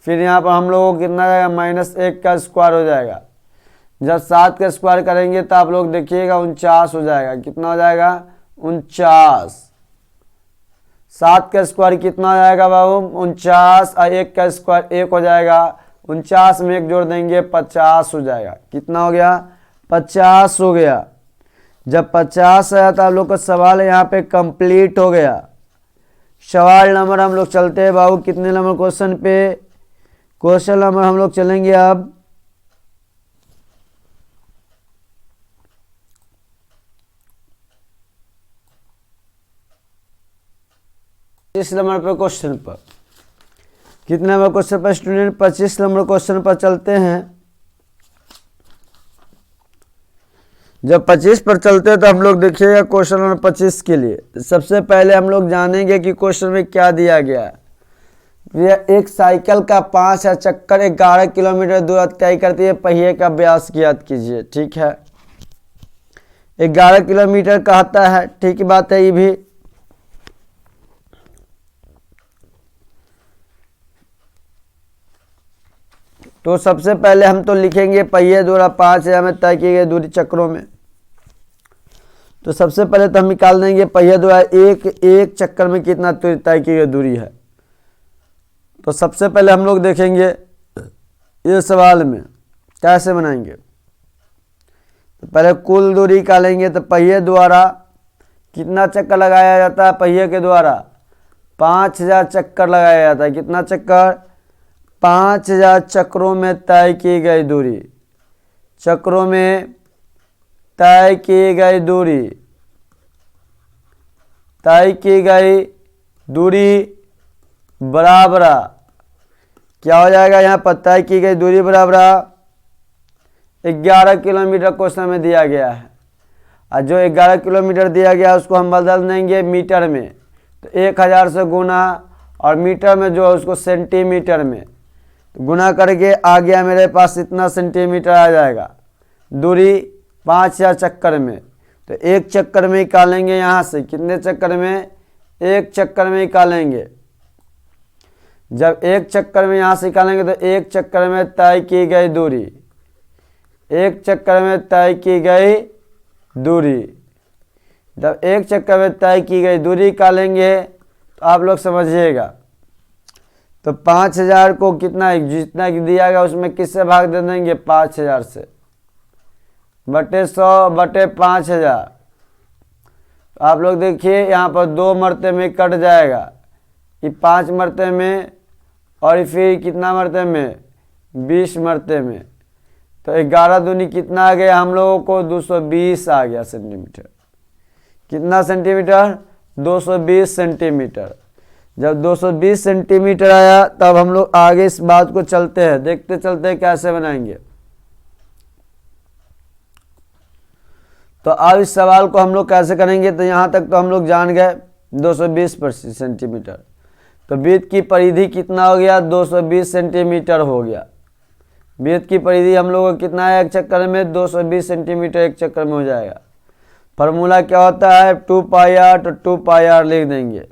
Speaker 1: फिर यहाँ पर हम लोगों को कितना जाएगा -1 का स्क्वायर हो जाएगा। जब 7 का स्क्वायर करेंगे तो आप लोग देखिएगा 49 हो जाएगा। कितना हो जाएगा? 49। 7 का स्क्वायर कितना हो जाएगा बाबू? 49 और 1 का स्क्वायर 1 हो जाएगा। 49 में 1 जोड़ देंगे 50 हो जाएगा। कितना हो गया? 50 हो गया। जब 50 आया तो आप लोग का सवाल यहाँ पे कंप्लीट हो गया। सवाल नंबर हम लोग चलते हैं बाबू कितने नंबर क्वेश्चन पे? क्वेश्चन नंबर हम लोग चलेंगे अब 25 नंबर पे क्वेश्चन पर। कितने नंबर क्वेश्चन पर स्टूडेंट? 25 नंबर क्वेश्चन पर चलते हैं। जब 25 पर चलते हैं तो हम लोग देखिएगा क्वेश्चन नंबर 25 के लिए सबसे पहले हम लोग जानेंगे कि क्वेश्चन में क्या दिया गया है। एक साइकिल का 5 चक्कर 11 किलोमीटर दूर तय करती है, पहिए का व्यास ज्ञात कीजिए। ठीक है, 11 किलोमीटर कहता है, ठीक बात है ये भी। तो सबसे पहले हम तो लिखेंगे पहिए द्वारा 5,000 में तय की गई दूरी चक्रों में। तो सबसे पहले तो हम निकाल देंगे पहिए द्वारा एक चक्कर में कितना तय की गई दूरी है। तो सबसे पहले हम लोग देखेंगे ये सवाल में कैसे बनाएंगे। तो पहले कुल दूरी निकालेंगे। तो पहिए द्वारा कितना चक्कर लगाया जाता है? पहिए के द्वारा 5,000 चक्कर लगाया जाता है। कितना चक्कर? 5,000 चक्रों में तय की गई दूरी। चक्रों में तय की गई दूरी, तय की गई दूरी बराबर क्या हो जाएगा? यहाँ पर तय की गई दूरी बराबर 11 किलोमीटर क्वेश्चन में दिया गया है। और जो 11 किलोमीटर दिया गया उसको हम बदल देंगे मीटर में, तो 1000 से गुना, और मीटर में जो है उसको सेंटीमीटर में, तो गुना करके आ गया मेरे पास इतना सेंटीमीटर आ जाएगा। दूरी 5000 चक्कर में, तो एक चक्कर में निकालेंगे यहाँ से, कितने चक्कर में, एक चक्कर में निकालेंगे। जब एक चक्कर में यहाँ से निकालेंगे तो एक चक्कर में तय की गई दूरी, एक चक्कर में तय की गई दूरी, जब एक चक्कर में तय की गई दूरी निकालेंगे तो आप लोग समझिएगा। तो 5000 को कितना, जितना दिया गया उसमें किससे भाग दे देंगे, 5000 से, बटे 100 बटे 5000। तो आप लोग देखिए यहाँ पर 2 मरते में कट जाएगा, ये 5 मरते में, और फिर कितना मरते में, 20 मरते में। तो 11 दूनी कितना आ गया हम लोगों को, 220 आ गया सेंटीमीटर। कितना सेंटीमीटर, 220 सेंटीमीटर। जब 220 सेंटीमीटर आया तब हम लोग आगे इस बात को चलते हैं, देखते चलते हैं कैसे बनाएंगे। तो अब इस सवाल को हम लोग कैसे करेंगे, तो यहाँ तक तो हम लोग जान गए 220 सेंटीमीटर। तो वृत्त की परिधि कितना हो गया, 220 सेंटीमीटर हो गया। वृत्त की परिधि हम लोगों को कितना है, एक चक्कर में 220 सेंटीमीटर एक चक्कर में हो जाएगा। फार्मूला क्या होता है, 2πr, तो 2πr लिख देंगे,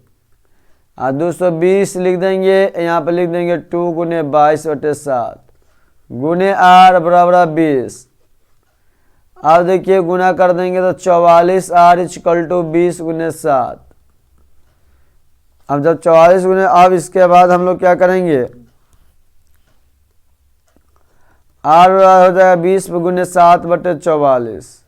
Speaker 1: और 220 लिख देंगे, यहाँ पर लिख देंगे 2 गुने 22/7 गुने r बराबर 20। अब देखिए गुना कर देंगे तो 44r = 20 गुने 7। अब जब 44 गुने, अब इसके बाद हम लोग क्या करेंगे, r हो जाएगा 20 गुने 7 बटे 44।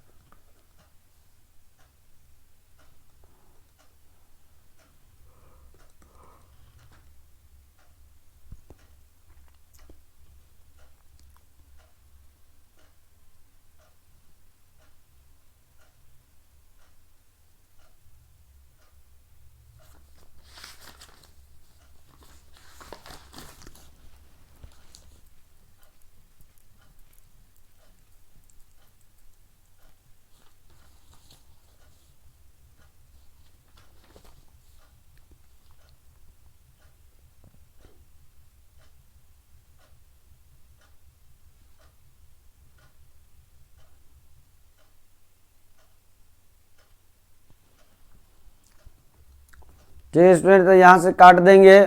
Speaker 1: ठीक स्टूडेंट, तो यहाँ से काट देंगे,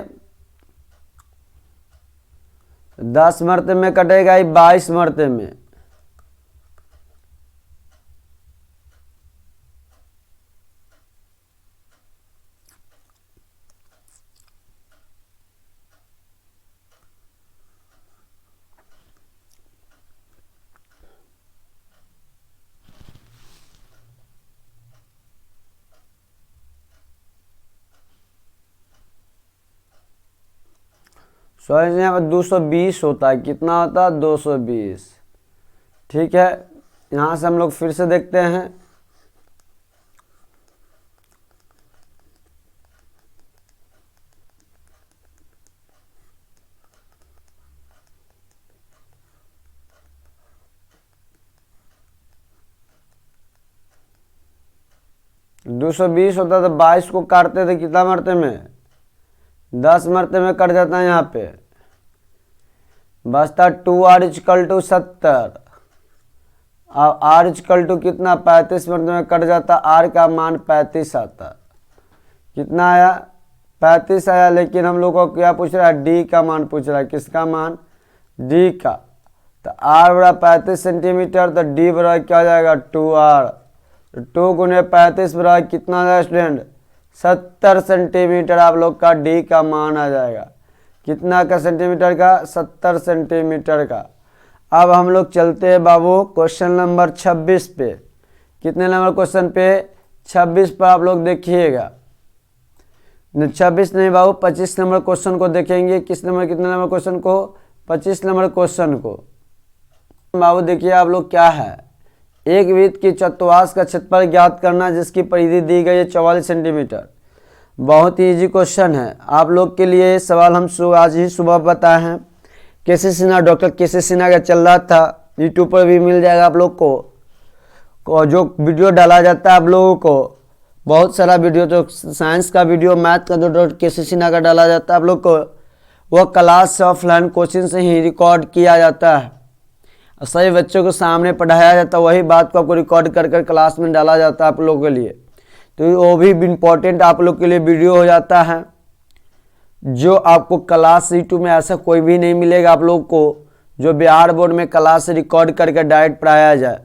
Speaker 1: 10 मरते में कटेगा, 22 मरते में। यहाँ पर 220 होता है, कितना होता है, 220। ठीक है, यहाँ से हम लोग फिर से देखते हैं। दो 220 होता तो 22 को काटते थे कितना मरते में, 10 मरते में कट जाता है। यहाँ पे बचता 2r = 70। अब r = कितना, 35 मरते में कट जाता, r का मान 35 आता। कितना आया, 35 आया। लेकिन हम लोग को क्या पूछ रहा है, d का मान पूछ रहा है। किसका मान, d का। तो r बड़ा 35 सेंटीमीटर, तो d बड़ा क्या हो जाएगा, 2r। 2 गुने 35 बराबर कितना है स्टूडेंट, 70 सेंटीमीटर आप लोग का डी का मान आ जाएगा। कितना का सेंटीमीटर का, 70 सेंटीमीटर का। अब हम लोग चलते हैं बाबू क्वेश्चन नंबर 26 पे। कितने नंबर क्वेश्चन पे, 26 पर आप लोग देखिएगा। 26 नहीं बाबू, 25 नंबर क्वेश्चन को देखेंगे। किस नंबर, कितने नंबर क्वेश्चन को, 25 नंबर क्वेश्चन को। बाबू देखिए आप लोग क्या है, एक वृत्त की चतुर्थांश का क्षेत्रफल ज्ञात करना जिसकी परिधि दी गई है 44 सेंटीमीटर। बहुत ही इजी क्वेश्चन है आप लोग के लिए। सवाल हम आज ही सुबह बताए हैं। केसी सिन्हा, डॉक्टर केसी सिन्हा का चल रहा था, यूट्यूब पर भी मिल जाएगा आप लोग को। जो वीडियो डाला जाता है आप लोगों को, बहुत सारा वीडियो जो साइंस का वीडियो, मैथ का जो KCC ना का डाला जाता है आप लोग को, वह क्लास से ऑफलाइन कोचिंग से ही रिकॉर्ड किया जाता है। सभी बच्चों को सामने पढ़ाया जाता है, वही बात को आपको रिकॉर्ड कर कर क्लास में डाला जाता है आप लोगों के लिए। तो वो भी इम्पोर्टेंट आप लोग के लिए वीडियो हो जाता है, जो आपको क्लास C2 में ऐसा कोई भी नहीं मिलेगा आप लोग को, जो बिहार बोर्ड में क्लास से रिकॉर्ड करके डायरेक्ट पढ़ाया जाए।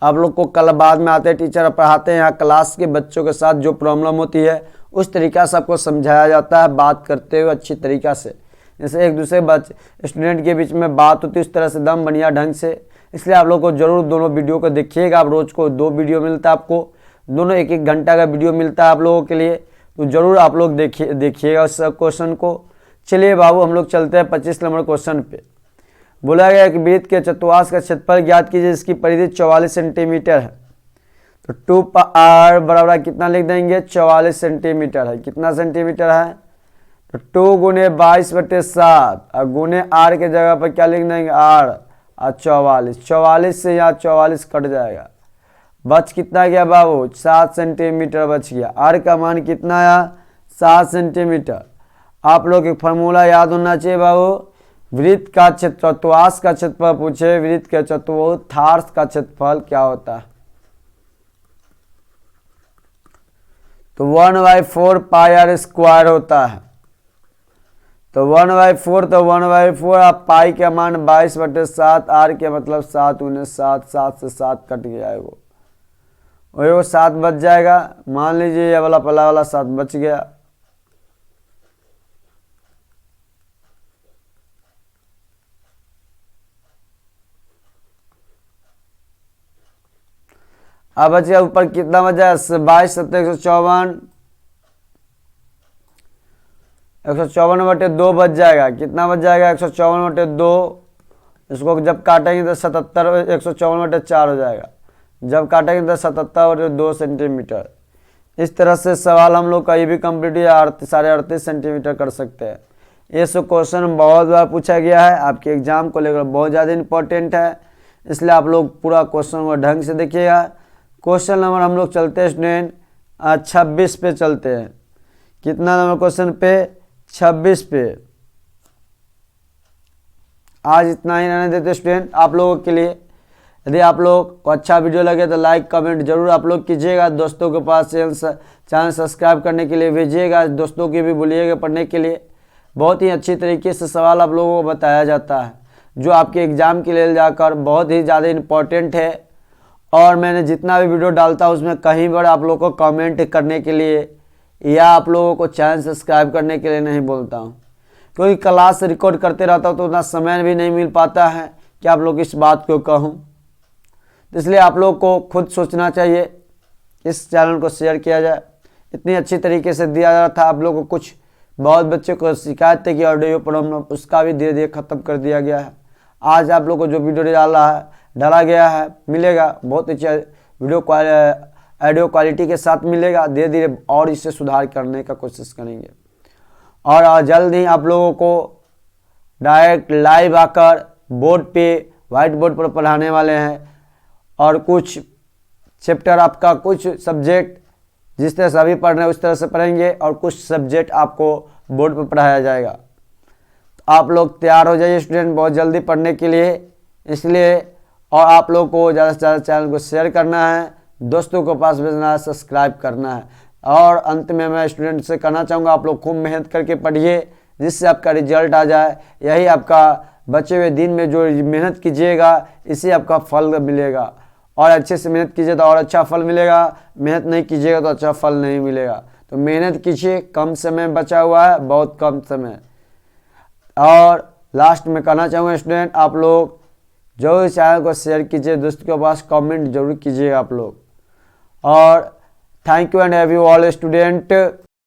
Speaker 1: आप लोग को कल बाद में आते टीचर पढ़ाते हैं, यहाँ क्लास के बच्चों के साथ जो प्रॉब्लम होती है उस तरीक़ा से आपको समझाया जाता है, बात करते हुए अच्छी तरीक़ा से, जैसे एक दूसरे स्टूडेंट के बीच में बात होती है उस तरह से दम बढ़िया ढंग से। इसलिए आप लोग को ज़रूर दोनों वीडियो को देखिएगा। आप रोज़ को 2 वीडियो मिलता है आपको, दोनों 1-1 घंटा का वीडियो मिलता है आप लोगों के लिए, तो ज़रूर आप लोग देखिएगा उस क्वेश्चन को। चलिए बाबू हम लोग चलते हैं 25 नंबर क्वेश्चन पे। बोला गया कि वृत्त के चतुर्भाग का क्षेत्रफल ज्ञात कीजिए जिसकी परिधि 44 सेंटीमीटर है। तो 2r बराबर कितना लिख देंगे, 44 सेंटीमीटर है। कितना सेंटीमीटर है, तो 2 गुने 22/7 और गुने r के जगह पर क्या लिख देंगे, r और 44। 44 से यहाँ 44 कट जाएगा, बच कितना गया बाबू, 7 सेंटीमीटर बच गया। r का मान कितना आया, 7 सेंटीमीटर। आप लोग एक फार्मूला याद होना चाहिए बाबू, वृत्त का चतुर्भाग का क्षेत्रफल पूछे, वृत्त के चतुर्थांश का क्षेत्रफल क्या होता है, तो 1/4 पाई r स्क्वायर होता है। तो 1/4 तो 1/4 आप पाई का मान 22/7, r के मतलब 7 गुने 7, 7 से 7 कट गया है वो 7 बच जाएगा। मान लीजिए ये वाला पहला वाला 7 बच गया। अब बच गया ऊपर कितना बचा, 22 7 154, 154/2 बच जाएगा। कितना बच जाएगा, 154/2। इसको जब काटेंगे तो 77, 154/4 हो जाएगा। जब काटेंगे तो 77/2 सेंटीमीटर। इस तरह से सवाल हम लोग कहीं भी कंप्लीट या 38.5 सेंटीमीटर कर सकते हैं। ये सब क्वेश्चन बहुत बार पूछा गया है, आपके एग्जाम को लेकर बहुत ज़्यादा इंपॉर्टेंट है, इसलिए आप लोग पूरा क्वेश्चन को ढंग से देखिएगा। क्वेश्चन नंबर हम लोग चलते हैं स्टूडेंट 26 पे चलते हैं। कितना नंबर क्वेश्चन पे, 26 पे। आज इतना ही रहने देते स्टूडेंट आप लोगों के लिए। यदि आप लोग को अच्छा वीडियो लगे तो लाइक कमेंट जरूर आप लोग कीजिएगा। दोस्तों के पास चैनल सब्सक्राइब करने के लिए भेजिएगा, दोस्तों की भी बोलिएगा पढ़ने के लिए। बहुत ही अच्छी तरीके से सवाल आप लोगों को बताया जाता है, जो आपके एग्ज़ाम के लिए जाकर बहुत ही ज़्यादा इम्पोर्टेंट है। और मैंने जितना भी वीडियो डालता हूँ उसमें कहीं पर आप लोगों को कमेंट करने के लिए या आप लोगों को चैनल सब्सक्राइब करने के लिए नहीं बोलता हूँ, क्योंकि क्लास रिकॉर्ड करते रहता हूँ तो उतना समय भी नहीं मिल पाता है कि आप लोग इस बात को कहूँ। तो इसलिए आप लोग को खुद सोचना चाहिए, इस चैनल को शेयर किया जाए। इतनी अच्छी तरीके से दिया जा रहा था आप लोग को, कुछ बहुत बच्चों को शिकायत थी कि ऑडियो प्रॉब्लम, उसका भी धीरे धीरे ख़त्म कर दिया गया है। आज आप लोग को जो वीडियो डाला गया है मिलेगा, बहुत अच्छा वीडियो ऑडियो क्वालिटी के साथ मिलेगा। धीरे धीरे और इससे सुधार करने का कोशिश करेंगे और जल्द ही आप लोगों को डायरेक्ट लाइव आकर बोर्ड पे वाइट बोर्ड पर पढ़ाने वाले हैं। और कुछ चैप्टर आपका, कुछ सब्जेक्ट जिस तरह से अभी पढ़ रहे हैं उस तरह से पढ़ेंगे और कुछ सब्जेक्ट आपको बोर्ड पर पढ़ाया जाएगा। तो आप लोग तैयार हो जाइए स्टूडेंट बहुत जल्दी पढ़ने के लिए। इसलिए और आप लोग को ज़्यादा से ज़्यादा चैनल को शेयर करना है, दोस्तों के पास भेजना है, सब्सक्राइब करना है। और अंत में मैं स्टूडेंट से कहना चाहूँगा आप लोग खूब मेहनत करके पढ़िए, जिससे आपका रिजल्ट आ जाए। यही आपका बचे हुए दिन में जो मेहनत कीजिएगा इसी आपका फल मिलेगा। और अच्छे से मेहनत कीजिए तो और अच्छा फल मिलेगा, मेहनत नहीं कीजिएगा तो अच्छा फल नहीं मिलेगा। तो मेहनत कीजिए, कम समय बचा हुआ है, बहुत कम समय। और लास्ट में कहना चाहूँगा स्टूडेंट आप लोग जो इस चैनल को शेयर कीजिए, दोस्तों के पास कमेंट जरूर कीजिए आप लोग। और thank you and have you all student.